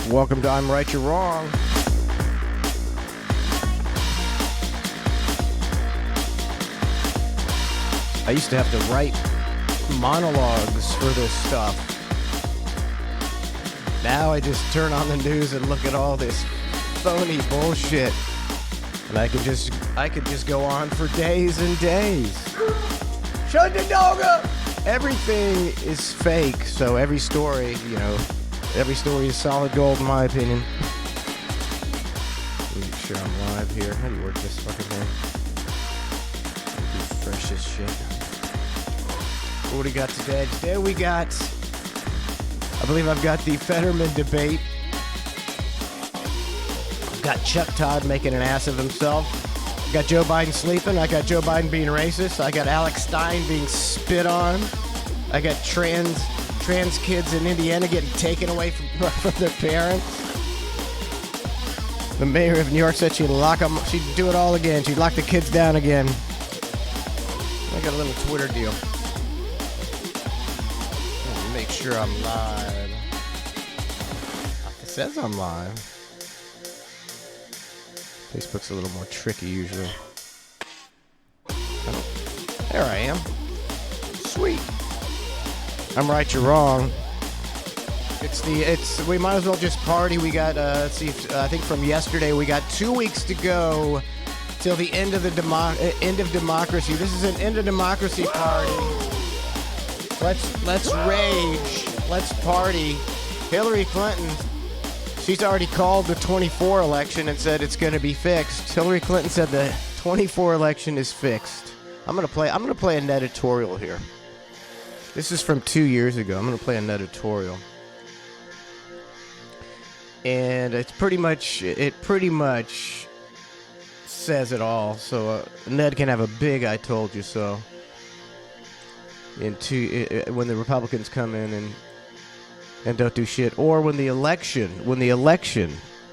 Welcome to I'm Right, You're Wrong. I used to have to write monologues for this stuff. Now I just turn on the news and look at all this phony bullshit. And I could just go on for days and days. Shut the dog up! Everything is fake, so every story is solid gold in my opinion. Make sure I'm live here. How do you work this fucking thing? Fresh as shit. What do we got today? Today we got, I believe I've got the Fetterman debate. I've got Chuck Todd making an ass of himself. I got Joe Biden sleeping. I got Joe Biden being racist. I got Alex Stein being spit on. I got trans kids in Indiana getting taken away from their parents. The mayor of New York said she'd lock them. She'd do it all again. She'd lock the kids down again. I got a little Twitter deal. Make sure I'm live. It says I'm live. Facebook's a little more tricky usually. Oh, there I am. Sweet. I'm right, you're wrong. We might as well just party. We got I think from yesterday we got 2 weeks to go till the end of end of democracy. This is an end of democracy party. Let's rage. Let's party. Hillary Clinton, she's already called the 24 election and said it's going to be fixed. Hillary Clinton said the 24 election is fixed. I'm going to play an editorial here. This is from 2 years ago. I'm going to play an editorial. And it pretty much says it all. So Ned can have a big "I told you so" when the Republicans come in and don't do shit, or when the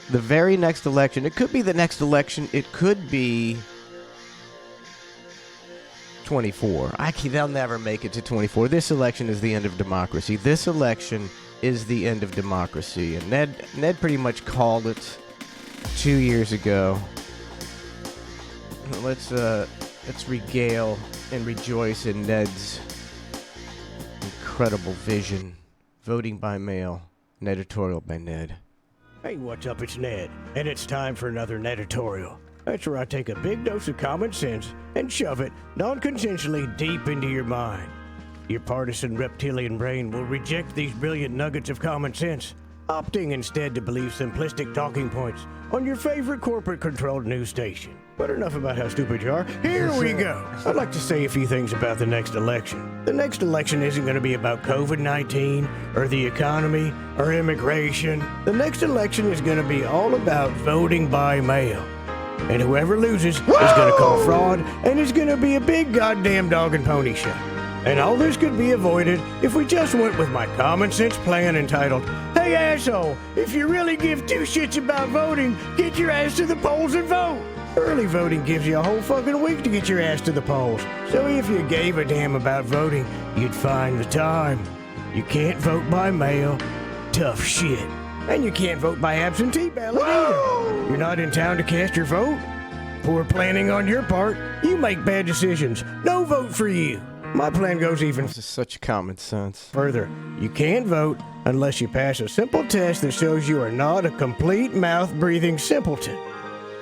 very next election, it could be the next election, it could be 24. They'll never make it to 24. This election is the end of democracy. This election is the end of democracy. And Ned pretty much called it 2 years ago. Let's regale and rejoice in Ned's incredible vision. Voting by mail. An editorial by Ned. Hey, what's up? It's Ned, and it's time for another Neditorial. That's where I take a big dose of common sense and shove it non-consensually deep into your mind. Your partisan reptilian brain will reject these brilliant nuggets of common sense, opting instead to believe simplistic talking points on your favorite corporate-controlled news station. But enough about how stupid you are. Here we go. I'd like to say a few things about the next election. The next election isn't going to be about COVID-19 or the economy or immigration. The next election is going to be all about voting by mail. And whoever loses is going to call fraud, and it's going to be a big goddamn dog and pony show. And all this could be avoided if we just went with my common sense plan entitled, "Hey asshole, if you really give two shits about voting, get your ass to the polls and vote." Early voting gives you a whole fucking week to get your ass to the polls. So if you gave a damn about voting, you'd find the time. You can't vote by mail. Tough shit. And you can't vote by absentee ballot either. You're not in town to cast your vote? Poor planning on your part. You make bad decisions. No vote for you. My plan goes even This is such common sense. further. You can't vote unless you pass a simple test that shows you are not a complete mouth-breathing simpleton.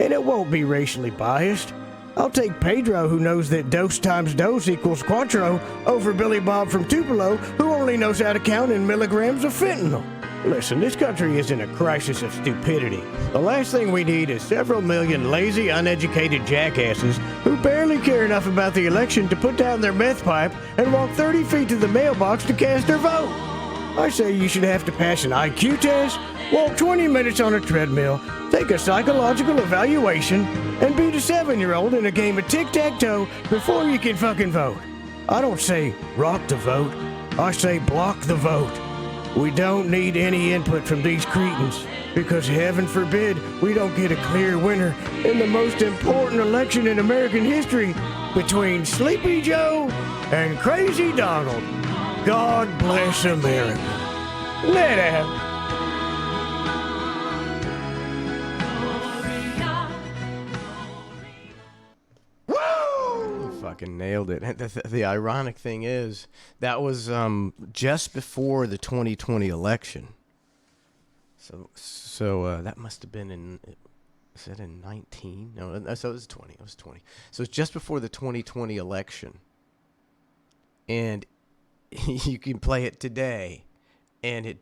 And it won't be racially biased. I'll take Pedro, who knows that dose times dose equals quattro, over Billy Bob from Tupelo, who only knows how to count in milligrams of fentanyl. Listen, this country is in a crisis of stupidity. The last thing we need is several million lazy, uneducated jackasses who barely care enough about the election to put down their meth pipe and walk 30 feet to the mailbox to cast their vote. I say you should have to pass an IQ test, walk 20 minutes on a treadmill, take a psychological evaluation, and beat a 7-year-old in a game of tic-tac-toe before you can fucking vote. I don't say rock the vote, I say block the vote. We don't need any input from these cretins, because heaven forbid we don't get a clear winner in the most important election in American history between Sleepy Joe and Crazy Donald. God bless America. Let out. fucking nailed it. And the ironic thing is, that was just before the 2020 election. So that must have been in, is that in 19? No, so it was 20. It was 20. So it's just before the 2020 election. And you can play it today, and it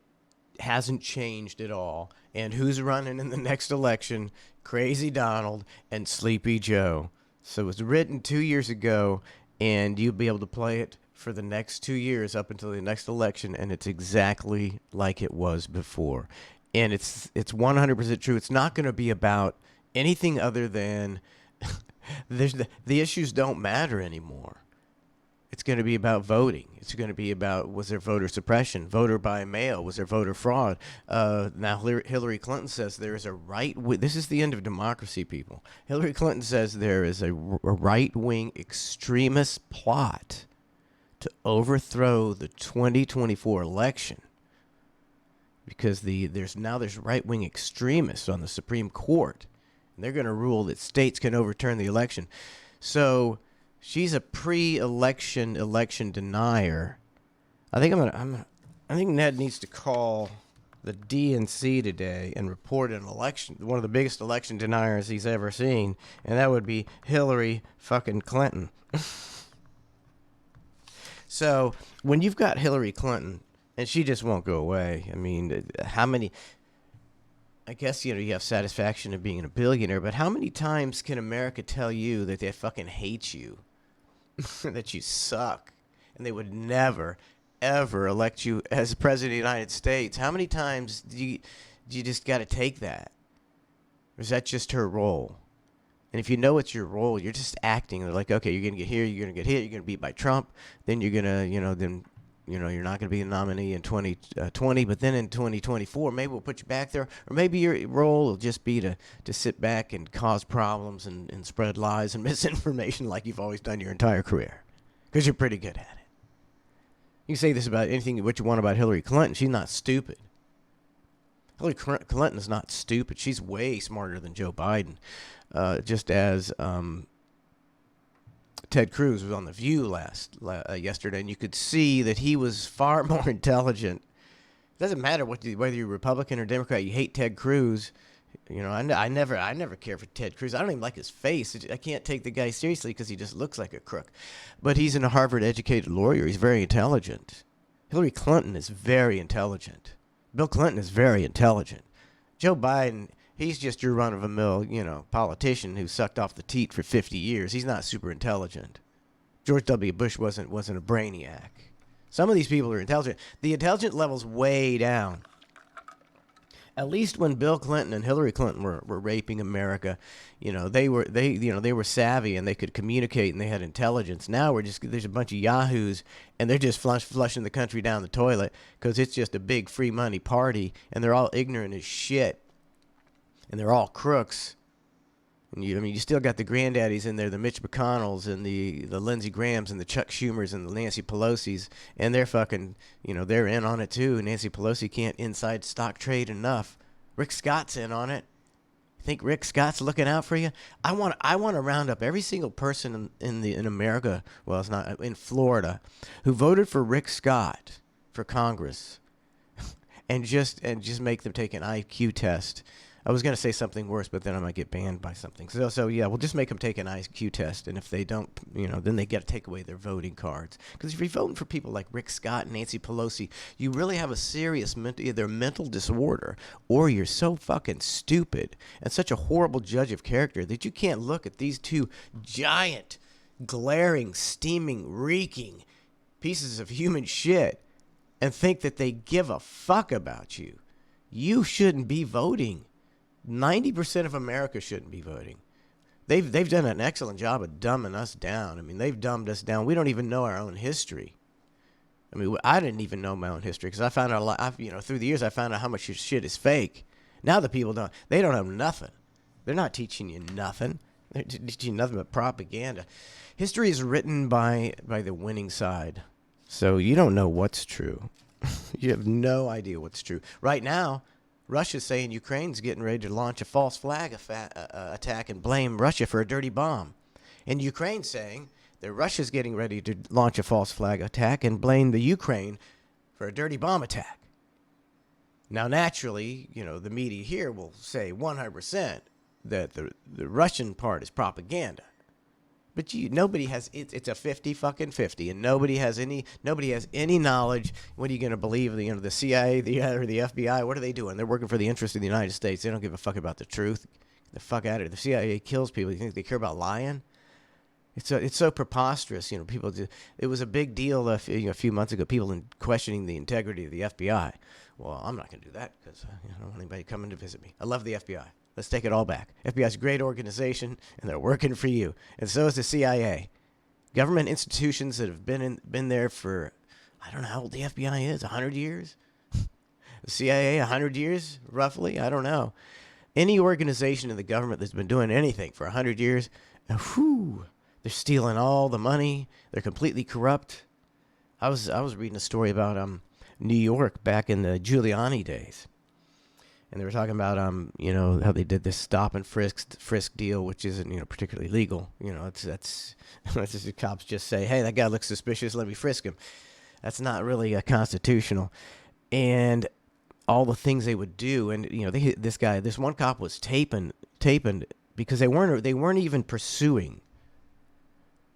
hasn't changed at all. And who's running in the next election? Crazy Donald and Sleepy Joe. So it was written 2 years ago, and you'll be able to play it for the next 2 years up until the next election, and it's exactly like it was before. And it's 100% true. It's not going to be about anything other than the issues don't matter anymore. It's going to be about voting. It's going to be about, was there voter suppression, voter by mail, was there voter fraud? Now Hillary Clinton says there is a this is the end of democracy, people. Hillary Clinton says there is a right-wing extremist plot to overthrow the 2024 election because there's right-wing extremists on the Supreme Court, and they're going to rule that states can overturn the election. So she's a pre-election denier. I think Ned needs to call the DNC today and report an election, one of the biggest election deniers he's ever seen, and that would be Hillary fucking Clinton. So when you've got Hillary Clinton, and she just won't go away. I mean, how many? I guess, you have satisfaction of being a billionaire, but how many times can America tell you that they fucking hate you? That you suck, and they would never, ever elect you as president of the United States? How many times do you just got to take that? Or is that just her role? And if you know it's your role, you're just acting. They're like, okay, you're going to get here, you're going to get hit, you're going to be beat by Trump, then you're going to, you're not going to be a nominee in 2020, but then in 2024, maybe we'll put you back there. Or maybe your role will just be to sit back and cause problems and spread lies and misinformation like you've always done your entire career, because you're pretty good at it. You can say this about anything, what you want about Hillary Clinton. She's not stupid. Hillary Clinton is not stupid. She's way smarter than Joe Biden. Just as Ted Cruz was on The View yesterday, and you could see that he was far more intelligent. It doesn't matter whether you're Republican or Democrat. You hate Ted Cruz. I never care for Ted Cruz. I don't even like his face. I can't take the guy seriously because he just looks like a crook. But he's a Harvard-educated lawyer. He's very intelligent. Hillary Clinton is very intelligent. Bill Clinton is very intelligent. Joe Biden, he's just your run-of-the-mill, politician who sucked off the teat for 50 years. He's not super intelligent. George W. Bush wasn't a brainiac. Some of these people are intelligent. The intelligent level's way down. At least when Bill Clinton and Hillary Clinton were raping America, they were savvy and they could communicate and they had intelligence. Now there's a bunch of yahoos and they're just flushing the country down the toilet because it's just a big free money party and they're all ignorant as shit. And they're all crooks. And you still got the granddaddies in there, the Mitch McConnells and the Lindsey Grahams and the Chuck Schumers and the Nancy Pelosi's, and they're fucking, they're in on it too. Nancy Pelosi can't inside stock trade enough. Rick Scott's in on it. Think Rick Scott's looking out for you? I want to round up every single person in America, well, it's not in Florida, who voted for Rick Scott for Congress, and just make them take an IQ test. I was going to say something worse, but then I might get banned by something. So yeah, we'll just make them take an IQ test, and if they don't, then they get to take away their voting cards. Because if you're voting for people like Rick Scott and Nancy Pelosi, you really have a serious either mental disorder, or you're so fucking stupid and such a horrible judge of character that you can't look at these two giant, glaring, steaming, reeking pieces of human shit and think that they give a fuck about you. You shouldn't be voting. 90% of America shouldn't be voting. They've done an excellent job of dumbing us down. I mean, they've dumbed us down. We don't even know our own history. I mean, I didn't even know my own history because I found out a lot. Through the years, I found out how much shit is fake. Now the people don't. They don't have nothing. They're not teaching you nothing. They're teaching you nothing but propaganda. History is written by the winning side, so you don't know what's true. You have no idea what's true right now. Russia's saying Ukraine's getting ready to launch a false flag attack and blame Russia for a dirty bomb. And Ukraine's saying that Russia's getting ready to launch a false flag attack and blame the Ukraine for a dirty bomb attack. Now, naturally, the media here will say 100% that the Russian part is propaganda. But nobody has it's a 50-50, and nobody has any knowledge. What are you going to believe? The CIA, or the FBI? What are they doing? They're working for the interest of the United States. They don't give a fuck about the truth. Get the fuck out of it. The CIA kills people. You think they care about lying? It's so preposterous. People. It was a big deal a few months ago. People questioning the integrity of the FBI. Well, I'm not going to do that because I don't want anybody coming to visit me. I love the FBI. Let's take it all back. FBI is a great organization, and they're working for you. And so is the CIA. Government institutions that have been there for, I don't know how old the FBI is, 100 years? The CIA, 100 years, roughly? I don't know. Any organization in the government that's been doing anything for 100 years, they're stealing all the money. They're completely corrupt. I was reading a story about New York back in the Giuliani days. And they were talking about, how they did this stop and frisk deal, which isn't, particularly legal. That's just the cops just say, hey, that guy looks suspicious, let me frisk him. That's not really constitutional. And all the things they would do, and this one cop was taping because they weren't even pursuing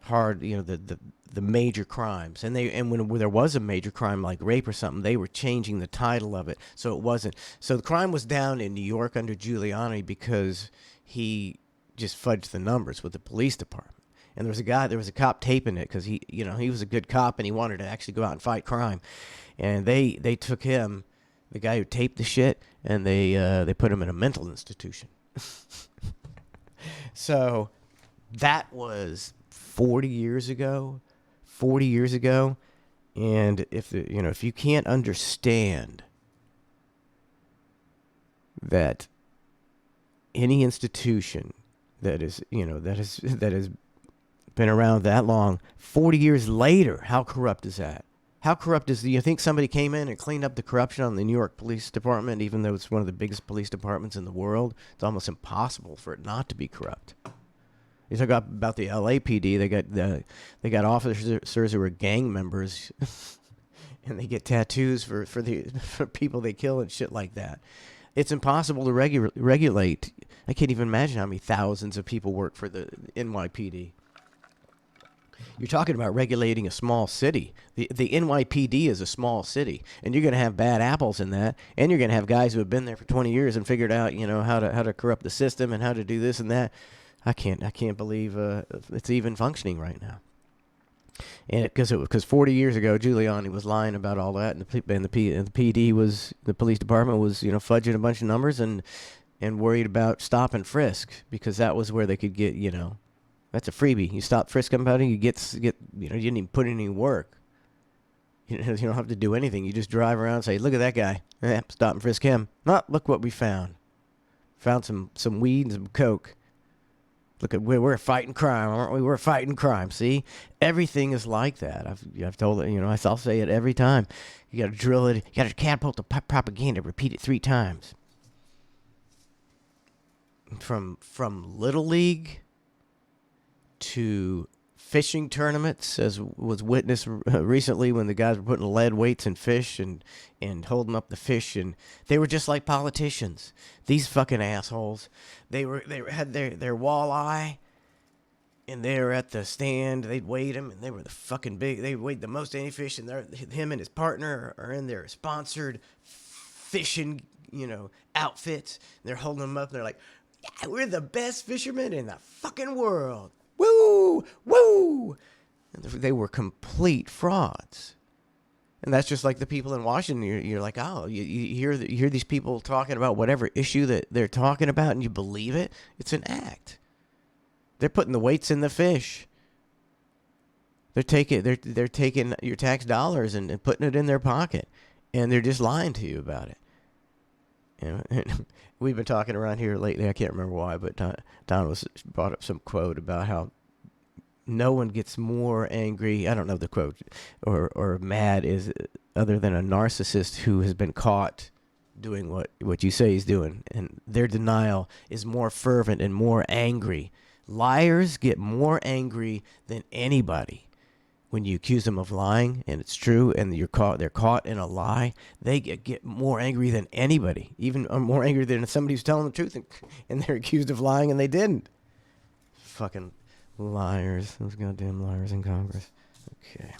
hard, the major crimes, and when there was a major crime like rape or something, they were changing the title of it, so it wasn't. So the crime was down in New York under Giuliani because he just fudged the numbers with the police department. And there was a cop taping it because he was a good cop and he wanted to actually go out and fight crime, and they took him, the guy who taped the shit, and they put him in a mental institution. So that was 40 years ago, and if you can't understand that any institution that has been around that long, 40 years later, how corrupt is that? How corrupt do you think somebody came in and cleaned up the corruption on the New York Police Department, even though it's one of the biggest police departments in the world? It's almost impossible for it not to be corrupt. You talk about the LAPD. They got officers who are gang members, and they get tattoos for people they kill and shit like that. It's impossible to regulate. I can't even imagine how many thousands of people work for the NYPD. You're talking about regulating a small city. The NYPD is a small city, and you're going to have bad apples in that, and you're going to have guys who have been there for 20 years and figured out how to corrupt the system and how to do this and that. I can't believe it's even functioning right now. And because 40 years ago Giuliani was lying about all that, and the PD was, the police department was fudging a bunch of numbers and worried about stop and frisk, because that was where they could get that's a freebie. You stop frisk somebody, you get you didn't even put in any work. You don't have to do anything. You just drive around and say, look at that guy. Stop and frisk him. Look what we found. Found some weed and some coke. Look at we're fighting crime, aren't we? We're fighting crime. See, everything is like that. I've told it. I'll say it every time. You got to drill it. You got to catapult the propaganda. Repeat it 3 times. From Little League to fishing tournaments, as was witnessed recently when the guys were putting lead weights in fish and holding up the fish, and they were just like politicians. These fucking assholes. They had their walleye, and they were at the stand. They'd weighed them, and they were the fucking big. They weighed the most any fish, and him and his partner are in their sponsored fishing, outfits. And they're holding them up, and they're like, "Yeah, we're the best fishermen in the fucking world. Woo! Woo!" And they were complete frauds. And that's just like the people in Washington. You're like, oh, you hear these people talking about whatever issue that they're talking about, and you believe it. It's an act. They're putting the weights in the fish. They're taking your tax dollars and putting it in their pocket, and they're just lying to you about it. We've been talking around here lately. I can't remember why, but Don brought up some quote about how no one gets more angry. I don't know the quote, or mad is other than a narcissist who has been caught doing what you say he's doing, and their denial is more fervent and more angry Liars get more angry than anybody. When you accuse them of lying and it's true and they're caught in a lie, they get more angry than anybody. Even more angry than somebody who's telling the truth and they're accused of lying and they didn't. Fucking liars. Those goddamn liars in Congress. Okay.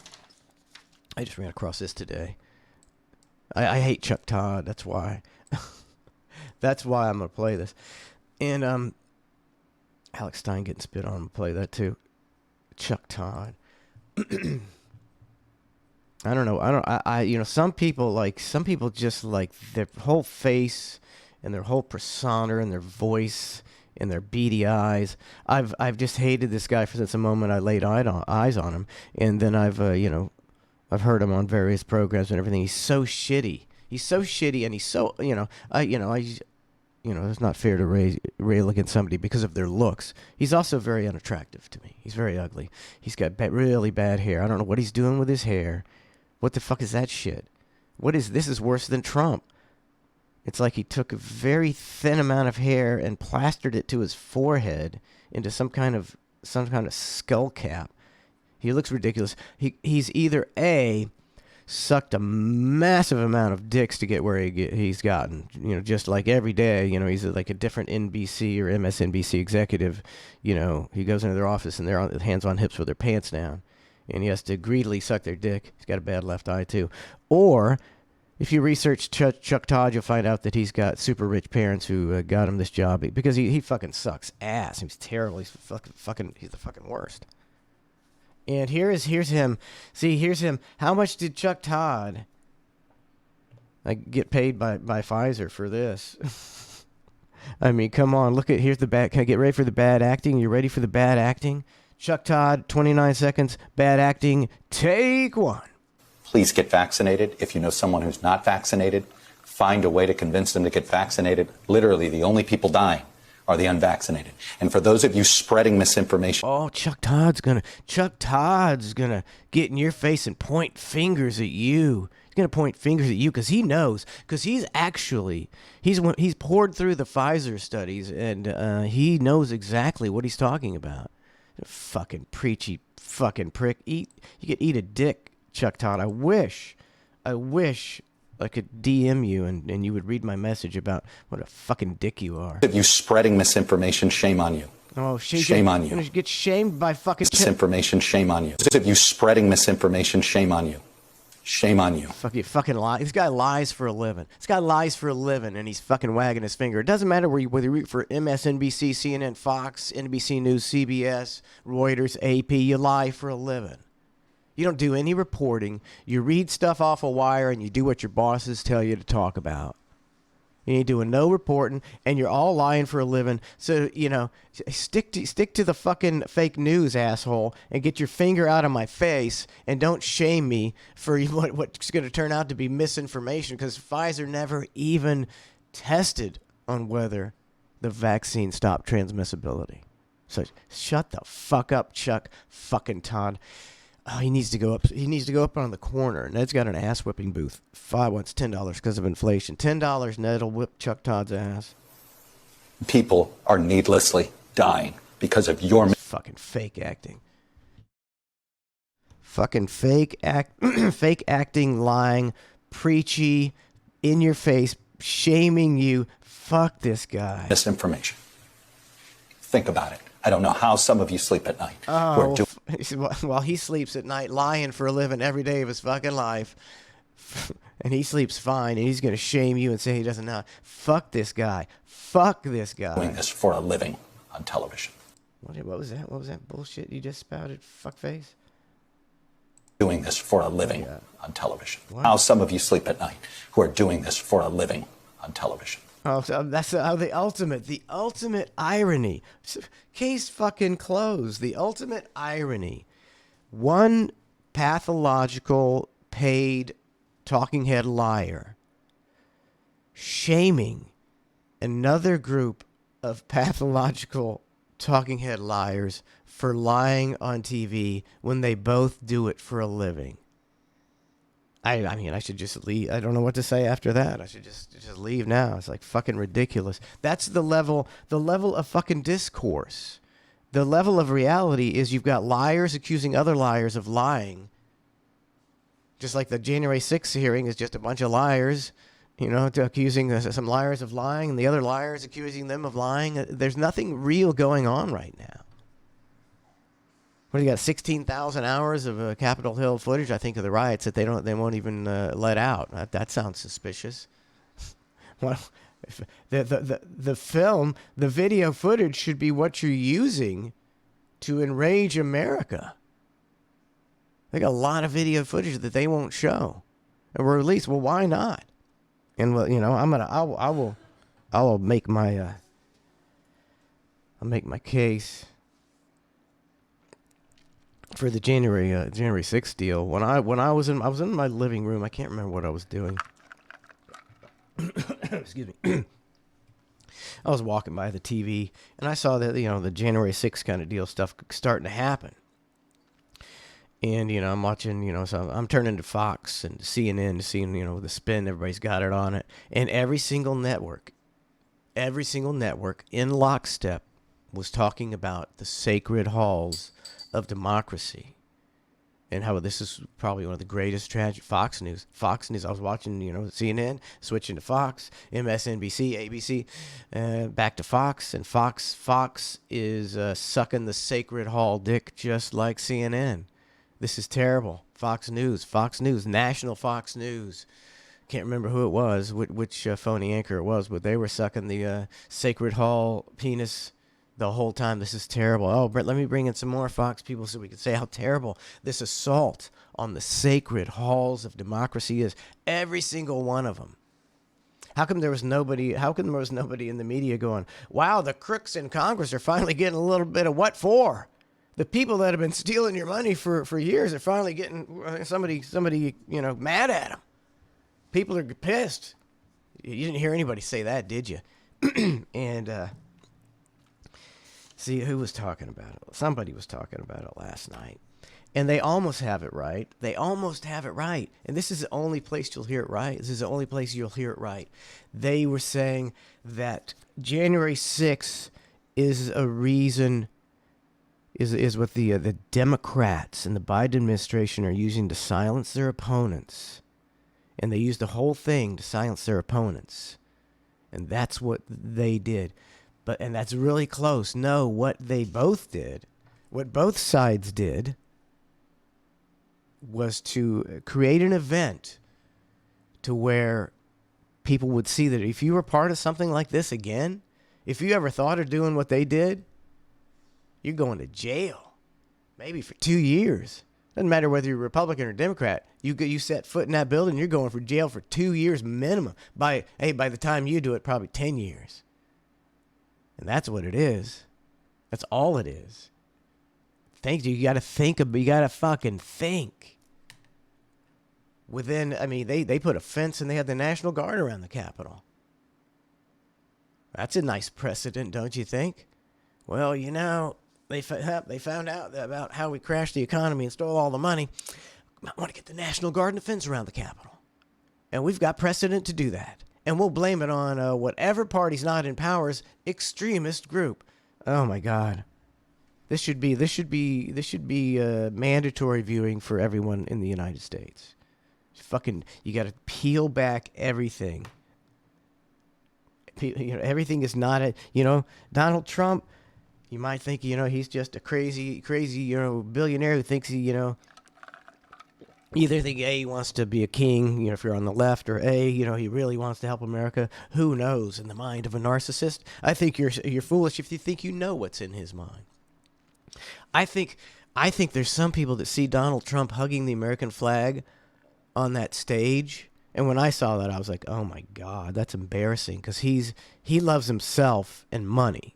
I just ran across this today. I hate Chuck Todd. That's why. That's why I'm going to play this. And Alex Stein getting spit on. I'm going to play that too. Chuck Todd. I don't know. Some people just like their whole face and their whole persona and their voice and their beady eyes. I've just hated this guy since the moment I laid eyes on him. And then I've heard him on various programs and everything. He's so shitty. And he's so, it's not fair to rail against somebody because of their looks. He's also very unattractive to me. He's very ugly. He's got really bad hair. I don't know what he's doing with his hair. What the fuck is that shit? This is worse than Trump. It's like he took a very thin amount of hair and plastered it to his forehead into some kind of skull cap. He looks ridiculous. He's either A, sucked a massive amount of dicks to get where he's gotten. Just like every day, he's like a different NBC or MSNBC executive. He goes into their office and they're on hands on hips with their pants down. And he has to greedily suck their dick. He's got a bad left eye, too. Or, if you research Chuck Todd, you'll find out that he's got super rich parents who got him this job. Because he fucking sucks ass. He's terrible. He's the fucking worst. And here's him. See, here's him. How much did Chuck Todd get paid by Pfizer for this? I mean, come on. Here's the bad. Can I get ready for the bad acting? You ready for the bad acting? Chuck Todd, 29 seconds. Bad acting. Take one. Please get vaccinated. If you know someone who's not vaccinated, find a way to convince them to get vaccinated. Literally, the only people dying are the unvaccinated. And for those of you spreading misinformation. Oh, Chuck Todd's gonna get in your face and point fingers at you. He's gonna point fingers at you because he knows. Because he's poured through the Pfizer studies and he knows exactly what he's talking about. Fucking preachy fucking prick. You could eat a dick, Chuck Todd. I wish I could DM you and you would read my message about what a fucking dick you are. If you spreading misinformation, shame on you. Oh, shame on you. You're gonna get shamed by fucking misinformation, shame on you. If you spreading misinformation, shame on you. Shame on you. Fucking lie. This guy lies for a living. And he's fucking wagging his finger. It doesn't matter whether you root for MSNBC, CNN, Fox, NBC News, CBS, Reuters, AP. You lie for a living. You don't do any reporting. You read stuff off a wire and you do what your bosses tell you to talk about. You ain't doing no reporting, and you're all lying for a living. So, stick to the fucking fake news, asshole, and get your finger out of my face, and don't shame me for what's going to turn out to be misinformation, because Pfizer never even tested on whether the vaccine stopped transmissibility. So shut the fuck up, Chuck fucking Todd. Oh, he needs to go up. He needs to go up on the corner. Ned's got an ass whipping booth. Wants $10 because of inflation. $10, Ned'll whip Chuck Todd's ass. People are needlessly dying because of your fucking fake acting. Fucking fake acting, lying, preachy, in your face, shaming you. Fuck this guy. misinformation. Think about it. I don't know how some of you sleep at night. While he sleeps at night, lying for a living every day of his fucking life, and he sleeps fine, and he's going to shame you and say he doesn't know. Fuck this guy. Fuck this guy. Doing this for a living on television. What was that? What was that bullshit you just spouted, fuckface? Doing this for a living on television. What? How some of you sleep at night who are doing this for a living on television. Oh, so that's the ultimate irony. Case fucking closed. The ultimate irony. One pathological, paid, talking head liar shaming another group of pathological, talking head liars for lying on TV when they both do it for a living. I mean, I should just leave. I don't know what to say after that. I should just leave now. It's like fucking ridiculous. That's the level of fucking discourse The level of reality is you've got liars accusing other liars of lying. Just like the January 6th hearing is just a bunch of liars, accusing some liars of lying, and the other liars accusing them of lying. There's nothing real going on right now. What do you got? 16,000 hours of Capitol Hill footage, I think, of the riots that they won't even let out. That sounds suspicious. Well, the film, the video footage should be what you're using to enrage America. They got a lot of video footage that they won't show and release. Well, why not? And well, I'll make my case for the January 6th deal. When I was in my living room, I can't remember what I was doing. Excuse me. I was walking by the TV and I saw that the January 6th kind of deal stuff starting to happen. And I'm watching, so I'm turning to Fox and CNN to see, the spin everybody's got it on it. And every single network in lockstep was talking about the sacred halls of democracy and how this is probably one of the greatest tragedies. Fox News, I was watching, CNN, switching to Fox, MSNBC, ABC, back to Fox, and Fox is sucking the sacred hall dick just like CNN. This is terrible. Fox News, national Fox News. Can't remember who it was, which phony anchor it was, but they were sucking the sacred hall penis the whole time. This is terrible. Oh, Brett, let me bring in some more Fox people so we can say how terrible this assault on the sacred halls of democracy is. Every single one of them. How come there was nobody in the media going, wow, the crooks in Congress are finally getting a little bit of what for? The people that have been stealing your money for years are finally getting somebody mad at them. People are pissed. You didn't hear anybody say that, did you? And see, who was talking about it? Somebody was talking about it last night. And they almost have it right. And this is the only place you'll hear it right. They were saying that January 6th is a reason... is what the Democrats and the Biden administration are using to silence their opponents. And they used the whole thing to silence their opponents. And that's what they did. And that's really close. No, what they both did, what both sides did, was to create an event to where people would see that if you were part of something like this again, if you ever thought of doing what they did, you're going to jail, maybe for 2 years. Doesn't matter whether you're Republican or Democrat. You set foot in that building, you're going for jail for 2 years minimum. By the time you do it, probably 10 years. And that's what it is. That's all it is. You got to think. You got to fucking think. They put a fence and they had the National Guard around the Capitol. That's a nice precedent, don't you think? Well, they found out about how we crashed the economy and stole all the money. Might want to get the National Guard and a fence around the Capitol. And we've got precedent to do that. And we'll blame it on whatever party's not in power's extremist group. Oh my God. This should be mandatory viewing for everyone in the United States. You got to peel back everything. Everything is not Donald Trump. You might think, he's just a crazy, billionaire who thinks either think A, he wants to be a king, if you're on the left, or A, he really wants to help America. Who knows? In the mind of a narcissist, I think you're foolish if you think you know what's in his mind. I think there's some people that see Donald Trump hugging the American flag on that stage, and when I saw that, I was like, oh my God, that's embarrassing, because he loves himself and money.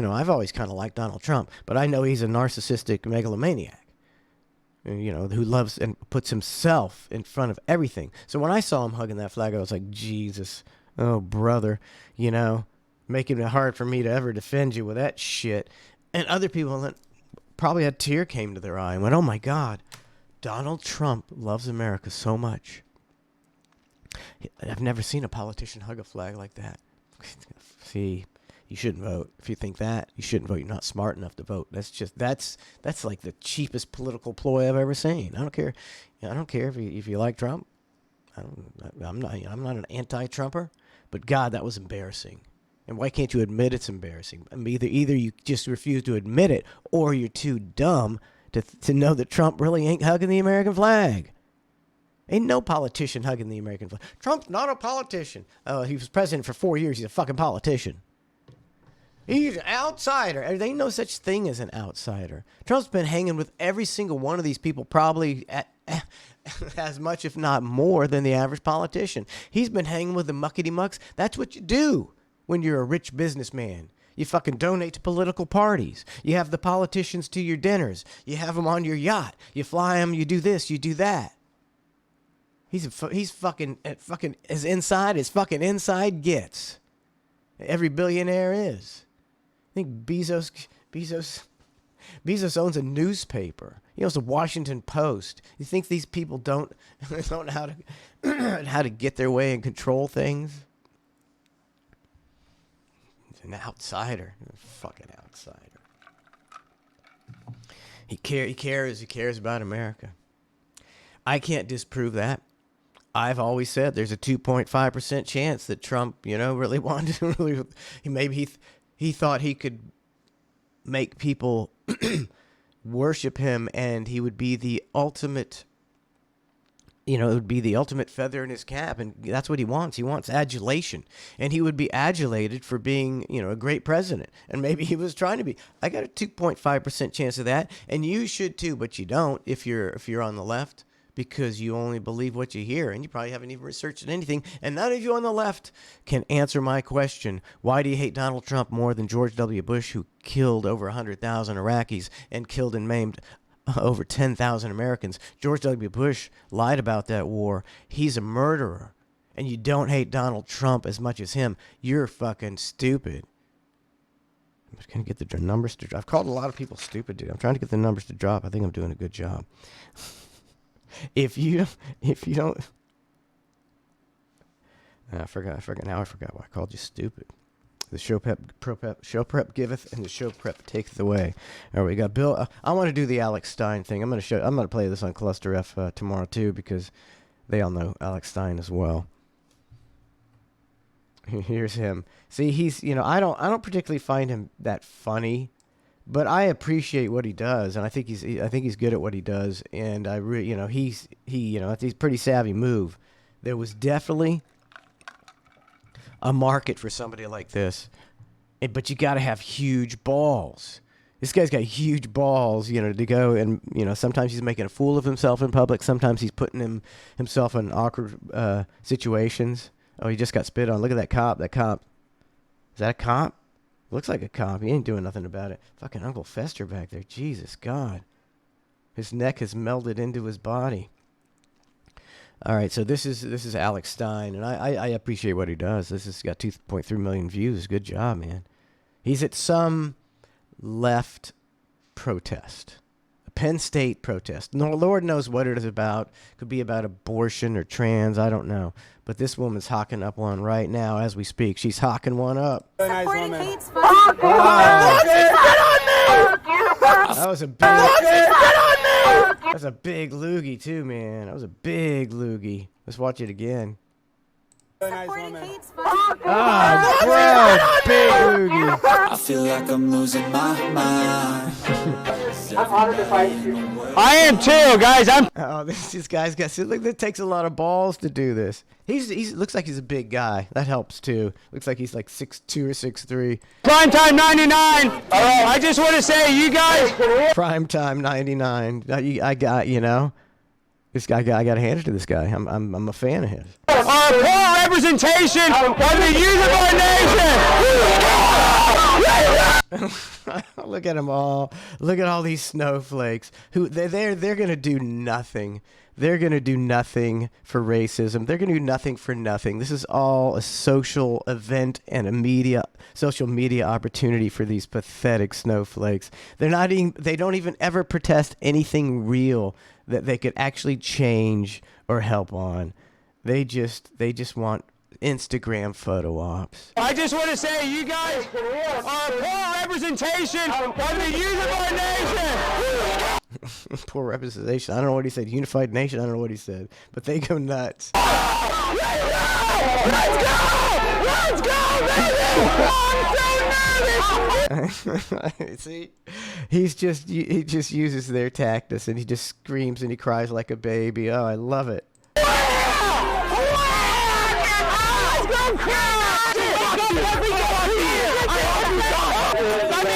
I've always kind of liked Donald Trump, but I know he's a narcissistic megalomaniac, who loves and puts himself in front of everything. So when I saw him hugging that flag, I was like, Jesus, oh, brother, making it hard for me to ever defend you with that shit. And other people that probably a tear came to their eye and went, oh, my God, Donald Trump loves America so much. I've never seen a politician hug a flag like that. See, you shouldn't vote. If you think that, you shouldn't vote. You're not smart enough to vote. That's like the cheapest political ploy I've ever seen. I don't care. I don't care if you like Trump. I'm not an anti-Trumper, but God, that was embarrassing. And why can't you admit it's embarrassing? I mean, either you just refuse to admit it, or you're too dumb to know that Trump really ain't hugging the American flag. Ain't no politician hugging the American flag. Trump's not a politician. Oh, he was president for 4 years. He's a fucking politician. He's an outsider. There ain't no such thing as an outsider. Trump's been hanging with every single one of these people probably as much, if not more, than the average politician. He's been hanging with the muckety-mucks. That's what you do when you're a rich businessman. You fucking donate to political parties. You have the politicians to your dinners. You have them on your yacht. You fly them. You do this. You do that. He's fucking as inside as fucking inside gets. Every billionaire is. I think Bezos owns a newspaper. He owns the Washington Post. You think these people don't know how to get their way and control things? He's an outsider. A fucking outsider. He cares about America. I can't disprove that. I've always said there's a 2.5% chance that Trump, really wanted to he thought he could make people worship him, and he would be the ultimate, it would be the ultimate feather in his cap, and that's what he wants. He wants adulation, and he would be adulated for being, a great president, and maybe he was trying to be. I got a 2.5% chance of that, and you should too, but you don't if you're on the left, because you only believe what you hear, and you probably haven't even researched anything, and none of you on the left can answer my question. Why do you hate Donald Trump more than George W. Bush, who killed over 100,000 Iraqis and killed and maimed over 10,000 Americans? George W. Bush lied about that war. He's a murderer, and you don't hate Donald Trump as much as him. You're fucking stupid. I'm just going to get the numbers to drop. I've called a lot of people stupid, dude. I'm trying to get the numbers to drop. I think I'm doing a good job. If you don't, I forgot why I called you stupid. The show prep giveth, and the show prep taketh away. All right, we got Bill. I want to do the Alex Stein thing. I'm going to play this on Cluster F tomorrow too, because they all know Alex Stein as well. Here's him. See, he's, I don't particularly find him that funny, but I appreciate what he does, and I think he's good at what he does, and I really, he's a pretty savvy move. There was definitely a market for somebody like this, but you got to have huge balls. This guy's got huge balls, to go and, sometimes he's making a fool of himself in public. Sometimes he's putting himself in awkward situations. Oh, he just got spit on. Look at that cop. That cop. Is that a cop? Looks like a cop. He ain't doing nothing about it. Fucking Uncle Fester back there. Jesus God. His neck has melded into his body. All right, so this is Alex Stein, and I appreciate what he does. This has got 2.3 million views. Good job, man. He's at some left protest. A Penn State protest. No, Lord knows what it is about. Could be about abortion or trans. I don't know. But this woman's hawking up one right now as we speak. She's hawking one up. Supporting hate speech. That was a big loogie too, man. That was a big loogie. Let's watch it again. Supporting hate speech. Ah, bro, big loogie. I feel like I'm losing my mind. I'm honored to fight you. I am too, guys. Oh, this guy's got. See, look, it takes a lot of balls to do this. He's looks like he's a big guy. That helps too. Looks like he's like 6'2" or 6'3". Primetime 99. I just want to say, you guys. Primetime 99. I got this guy. I got to hand it to this guy. I'm a fan of his. Our poor representation of the youth of our nation. Look at them all. Look at all these snowflakes. Who they're gonna do nothing. They're gonna do nothing for racism. They're gonna do nothing for nothing. This is all a social event and a social media opportunity for these pathetic snowflakes. They don't even ever protest anything real that they could actually change or help on. They just want Instagram photo ops. I just want to say you guys are a poor representation of the unified nation. Poor representation. I don't know what he said. Unified nation. I don't know what he said. But they go nuts. Let's go! Let's go, baby! I'm so nervous! See, he just uses their tactics, and he just screams and he cries like a baby. Oh, I love it.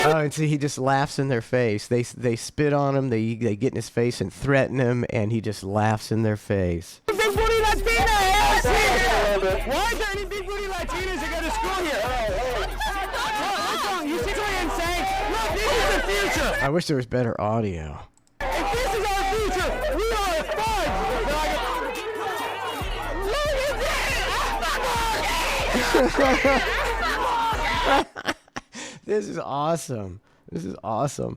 Oh, and see, he just laughs in their face. They spit on him. They get in his face and threaten him, and he just laughs in their face. Big booty Latina ass here! Why is there any big booty Latinas that go to school here? What's wrong? You seriously insane? Look, this is the future. I wish there was better audio. If this is our future, we are fun. Look at this! This is awesome. This is awesome.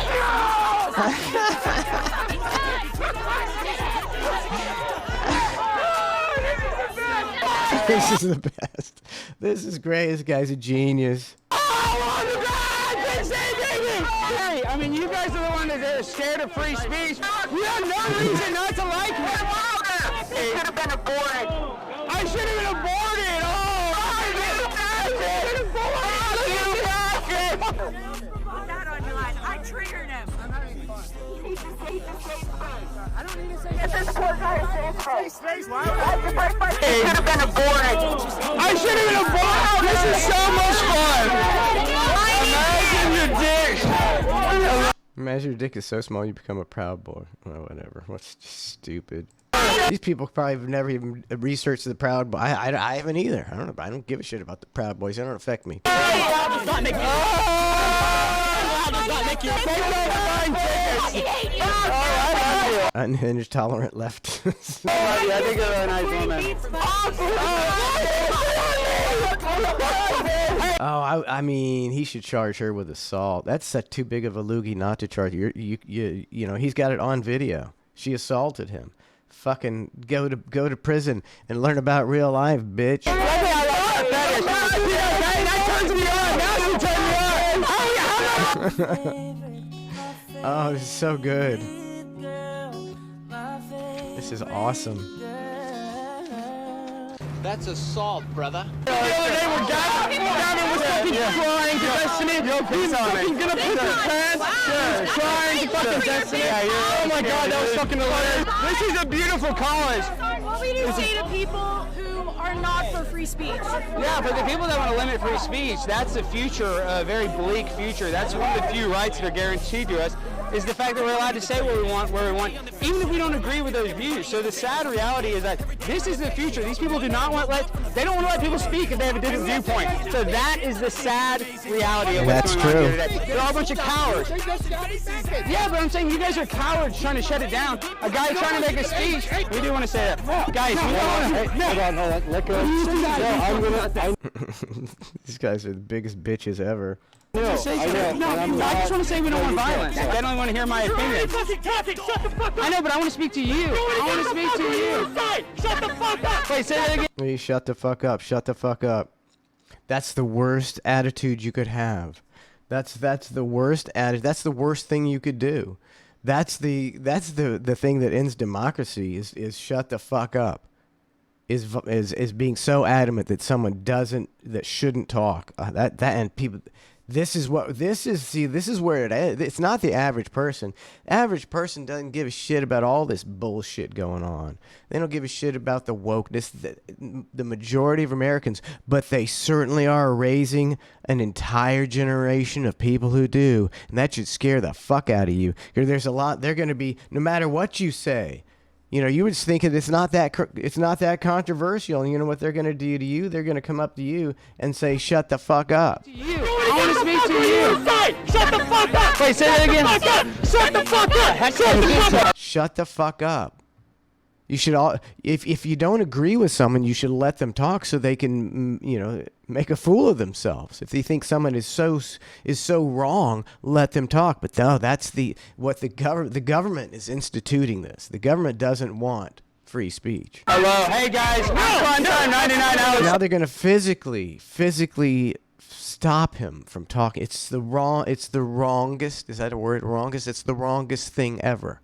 This is the best. This is great. This guy's a genius. Hey, I mean, you guys are the ones that are scared of free speech. You have no reason not to like me. It should have been aborted. I should have been aborted. Not on your line. I triggered him. I don't need to say It should have been aborted. I should have been aborted. This is so much fun. Imagine your dick. Imagine your dick is so small you become a Proud Boy. Well, whatever. What's stupid. These people probably have never even researched the Proud Boy. I haven't either. I don't know. I don't give a shit about the Proud Boys. They don't affect me. Unhinged, tolerant leftists. I think you're a nice woman. Oh, I mean, he should charge her with assault. That's too big of a loogie not to charge. You know, he's got it on video. She assaulted him. Fucking go to prison and learn about real life, bitch. Oh, this is so good. This is awesome. That's assault, brother. The other day when Gavin was fucking crying to Destiny. He's fucking gonna put his pants. Crying to fucking Destiny. Oh my god, that was fucking hilarious. This is a beautiful college. What we do say to people who are not for free speech. Yeah, but the people that want to limit free speech, that's the future, a very bleak future. That's one of the few rights that are guaranteed to us, is the fact that we're allowed to say what we want, where we want, even if we don't agree with those views. So the sad reality is that this is the future. These people do not want they don't want to let people speak if they have a different viewpoint. So that is the sad reality of what's going on here today. They're all a bunch of cowards. Yeah, but I'm saying you guys are cowards trying to shut it down. A guy trying to make a speech. We do want to say that. Guys, hold on, let go. These guys are the biggest bitches ever. I just want to say we don't want violence. They don't want to hear my opinion. I know, but I want to speak to you. I want to speak to you. Shut the fuck up. Wait, say that again. Hey, shut the fuck up. Shut the fuck up. That's the worst attitude you could have. That's the worst attitude. That's the worst thing you could do. That's the thing that ends democracy is shut the fuck up. Is being so adamant that someone shouldn't talk. And people. This is where it is. It's not the average person. The average person doesn't give a shit about all this bullshit going on. They don't give a shit about the wokeness, the majority of Americans, but they certainly are raising an entire generation of people who do. And that should scare the fuck out of you. Because there's a lot, they're going to be, no matter what you say, you know, you would think it's not that controversial. And you know what they're going to do to you? They're going to come up to you and say, shut the fuck up. I want to speak to you. Shut the fuck up. Wait, say that again. Shut the fuck up. Shut the fuck up. Shut the fuck up. You should all, if you don't agree with someone, you should let them talk so they can, you know, make a fool of themselves. If they think someone is so wrong, let them talk. But no, that's the government is instituting this. The government doesn't want free speech. Hello, hey guys, prime time 99 hours. Now they're going to physically stop him from talking. It's the wrongest, is that a word? Wrongest? It's the wrongest thing ever.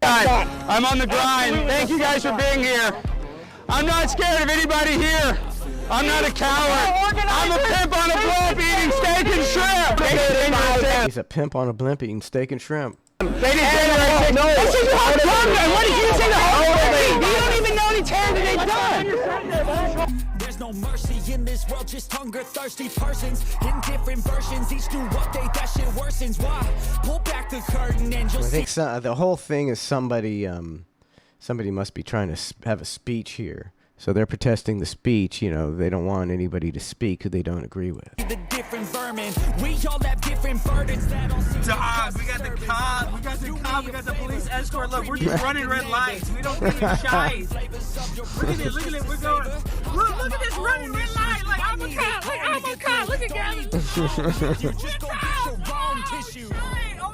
I'm on the grind. Thank you guys for being here. I'm not scared of anybody here. I'm not a coward. I'm a pimp on a blimp eating steak and shrimp. He's a pimp on a blimp eating steak and shrimp. Ladies and gentlemen, what did you say the whole thing? You don't even know any terror that they've done. There's no mercy in this world, just hunger-thirsty persons in different versions. Each new update, that shit worsens. Why? Pull back the curtain and you'll see. I think the whole thing is somebody must be trying to have a speech here. So they're protesting the speech. You know, they don't want anybody to speak who they don't agree with. The different vermin, we all have different burdens that all seem Dog, we got the cop, we got the police escort. Look, we're just running red lights. We don't need shies. Look at this, we're going. Look at this running red light. Like, I'm a cop, look at Gavin.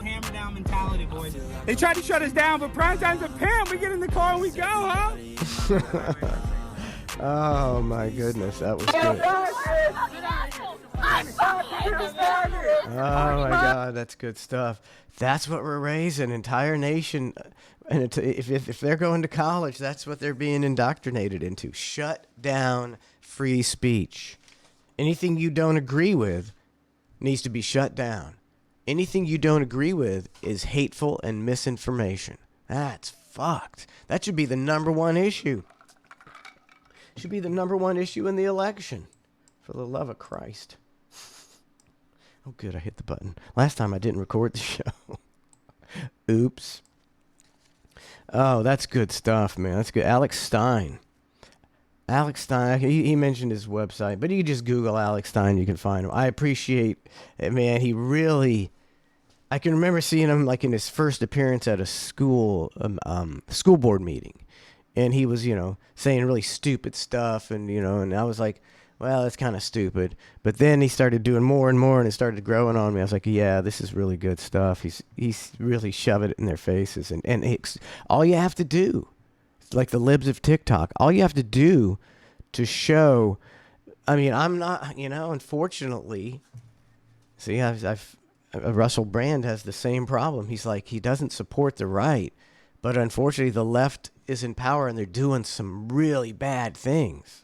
Hammer down mentality, boys. They tried to shut us down, but prime time's a pimp. We get in the car and we go, huh? Oh my goodness, that was good. Oh my God, that's good stuff. That's what we're raising, entire nation. And if they're going to college, that's what they're being indoctrinated into. Shut down free speech. Anything you don't agree with needs to be shut down. Anything you don't agree with is hateful and misinformation. That's fucked. That should be the number one issue. Should be the number one issue in the election. For the love of Christ. Oh, good, I hit the button. Last time I didn't record the show. Oops. Oh, that's good stuff, man. That's good. Alex Stein. Alex Stein, he mentioned his website, but you can just Google Alex Stein, you can find him. I appreciate it, man. He really... I can remember seeing him like in his first appearance at a school board meeting. And he was, saying really stupid stuff. And, and I was like, well, that's kind of stupid. But then he started doing more and more, and it started growing on me. I was like, yeah, this is really good stuff. He's really shoving it in their faces. And all you have to do, like the libs of TikTok, all you have to do to show, I'm not, unfortunately, see, Russell Brand has the same problem. He's like, he doesn't support the right, but unfortunately the left is in power and they're doing some really bad things.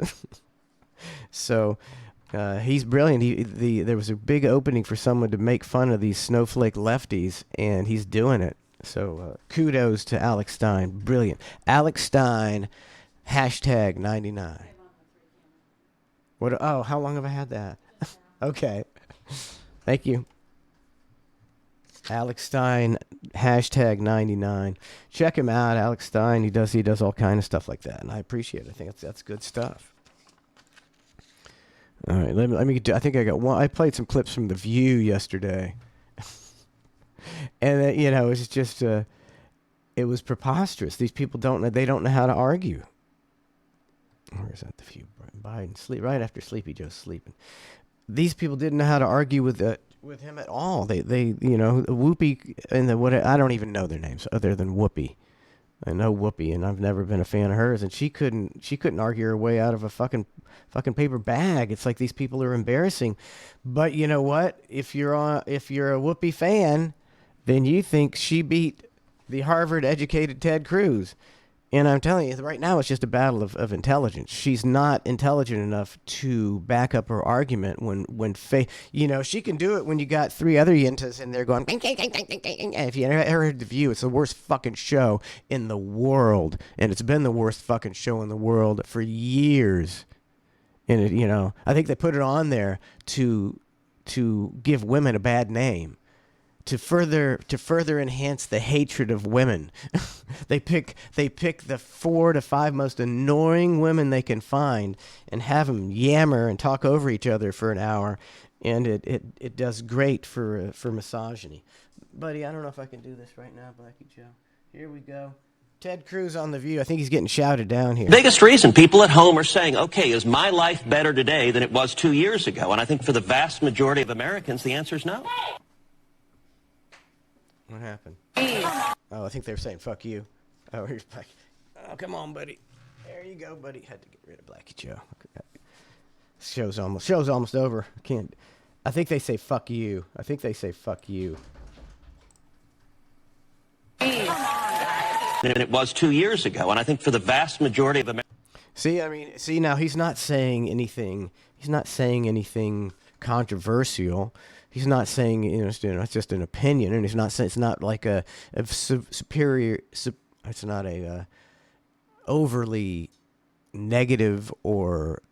So he's brilliant. There was a big opening for someone to make fun of these snowflake lefties, and he's doing it. So kudos to Alex Stein. Brilliant. Alex Stein, #99. What? Oh, how long have I had that? Okay. Thank you. Alex Stein, #99. Check him out, Alex Stein. He does all kind of stuff like that, and I appreciate it. I think that's good stuff. All right, let me I think I got one. I played some clips from The View yesterday, and it was just it was preposterous. These people don't know how to argue. Where's that? The View. Biden sleep right after Sleepy Joe's sleeping. These people didn't know how to argue with him at all. They Whoopi and I don't even know their names other than Whoopi. I know Whoopi, and I've never been a fan of hers, and she couldn't argue her way out of a fucking paper bag. It's like these people are embarrassing. But you know what? If you're a Whoopi fan, then you think she beat the Harvard-educated Ted Cruz. And I'm telling you, right now it's just a battle of intelligence. She's not intelligent enough to back up her argument she can do it when you got three other yentas in there going, if you ever heard The View, it's the worst fucking show in the world. And it's been the worst fucking show in the world for years. And I think they put it on there to give women a bad name. To further enhance the hatred of women, they pick the 4 to 5 most annoying women they can find and have them yammer and talk over each other for an hour, and it does great for misogyny. Buddy, I don't know if I can do this right now, Blackie Joe. Here we go. Ted Cruz on The View. I think he's getting shouted down here. Biggest reason people at home are saying, okay, is my life better today than it was 2 years ago? And I think for the vast majority of Americans, the answer is no. What happened? Oh, I think they were saying, fuck you. Oh, here's back. Oh, come on, buddy. There you go, buddy. Had to get rid of Blackie Joe. Show's almost over. I think they say fuck you. And it was 2 years ago, and I think for the vast majority of Americans. See, now he's not saying anything. He's not saying anything controversial. He's not saying, it's just an opinion, and he's not saying it's not like a superior. It's not a overly negative or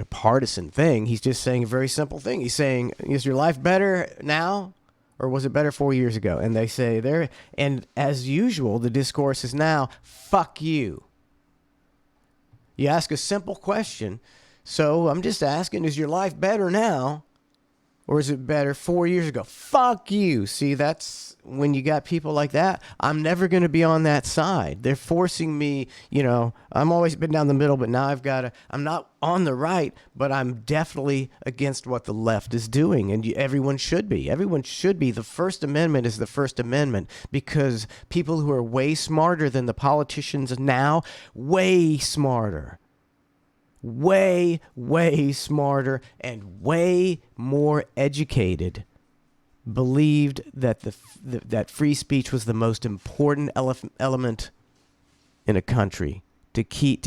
partisan thing. He's just saying a very simple thing. He's saying, is your life better now, or was it better 4 years ago? And they say there, and as usual, the discourse is now, fuck you. You ask a simple question. So I'm just asking, is your life better now, or is it better 4 years ago? Fuck you. See, that's when you got people like that. I'm never going to be on that side. They're forcing me, I'm always been down the middle, but now I'm not on the right, but I'm definitely against what the left is doing. And everyone should be. Everyone should be. The First Amendment is the First Amendment because people who are way smarter than the politicians now, way smarter, way smarter and way more educated, believed that that free speech was the most important element in a country to keep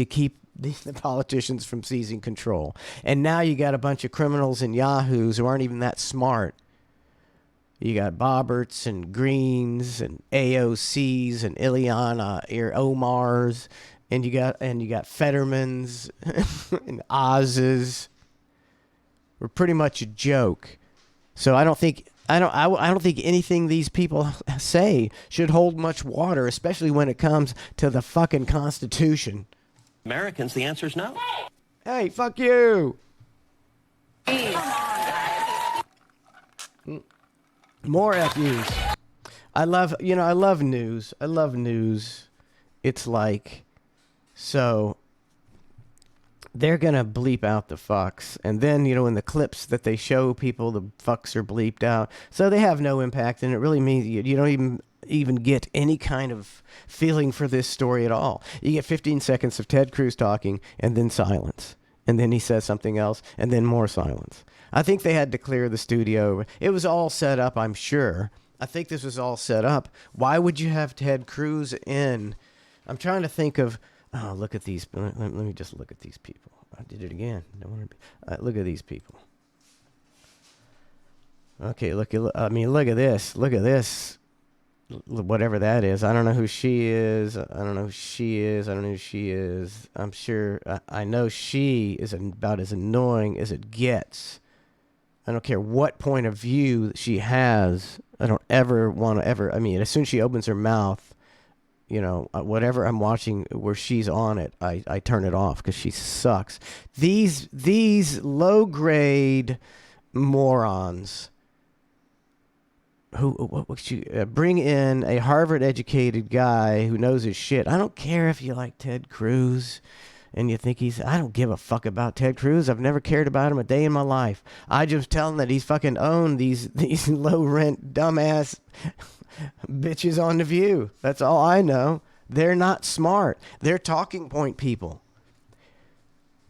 the politicians from seizing control. And now you got a bunch of criminals and yahoos who aren't even that smart. You got Bobberts and Greens and AOCs and Ileana Omars. And you got Fettermans and Oz's. We're pretty much a joke. So I don't think anything these people say should hold much water, especially when it comes to the fucking Constitution. Americans, the answer is no. Hey, fuck you. More FUs. I love news. I love news. It's like, so they're going to bleep out the fucks. And then, in the clips that they show people, the fucks are bleeped out. So they have no impact. And it really means you don't even get any kind of feeling for this story at all. You get 15 seconds of Ted Cruz talking and then silence. And then he says something else and then more silence. I think they had to clear the studio. It was all set up, I'm sure. I think this was all set up. Why would you have Ted Cruz in? I'm trying to think of... Oh, look at these. Let me just look at these people. I did it again. Look at these people. Okay, look at this. Look at this. Whatever that is. I don't know who she is. I'm sure. I know she is about as annoying as it gets. I don't care what point of view she has. I don't ever want to as soon as she opens her mouth, whatever I'm watching where she's on it, I turn it off because she sucks. These low-grade morons who bring in a Harvard-educated guy who knows his shit. I don't care if you like Ted Cruz and you think I don't give a fuck about Ted Cruz. I've never cared about him a day in my life. I just tell him that he's fucking owned these low-rent dumbass bitches on The View. That's all I know. They're not smart. They're talking point people.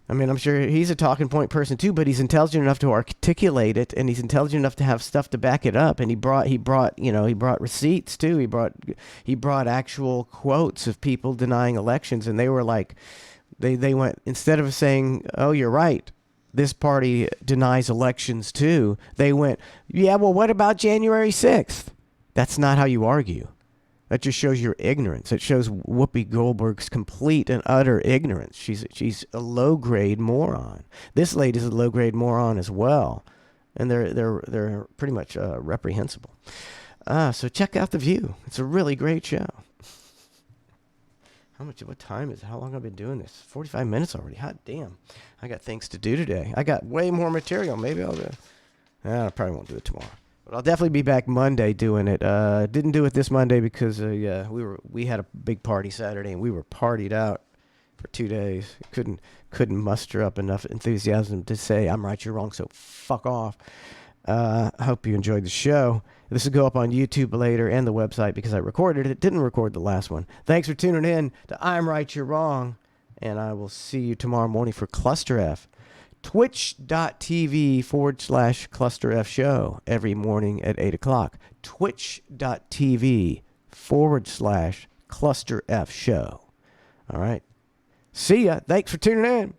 I'm sure he's a talking point person too, but he's intelligent enough to articulate it, and he's intelligent enough to have stuff to back it up. And he brought receipts too. He brought actual quotes of people denying elections, and they were like, they went, instead of saying, "Oh, you're right, this party denies elections too," they went, "Yeah, well, what about January 6th?" That's not how you argue. That just shows your ignorance. It shows Whoopi Goldberg's complete and utter ignorance. She's a low-grade moron. This lady's a low-grade moron as well, and they're pretty much reprehensible. So check out The View. It's a really great show. What time is it? How long have I been doing this? 45 minutes already. Hot damn. I got things to do today. I got way more material. Maybe I'll do it. I probably won't do it tomorrow. But I'll definitely be back Monday doing it. Didn't do it this Monday because we had a big party Saturday and we were partied out for 2 days. Couldn't muster up enough enthusiasm to say I'm right, you're wrong, so fuck off. I hope you enjoyed the show. This will go up on YouTube later and the website because I recorded it. It didn't record the last one. Thanks for tuning in to I'm Right, You're Wrong. And I will see you tomorrow morning for Cluster F. Twitch.tv/Cluster F show every morning at 8 o'clock. Twitch.tv/Cluster F show. All right. See ya. Thanks for tuning in.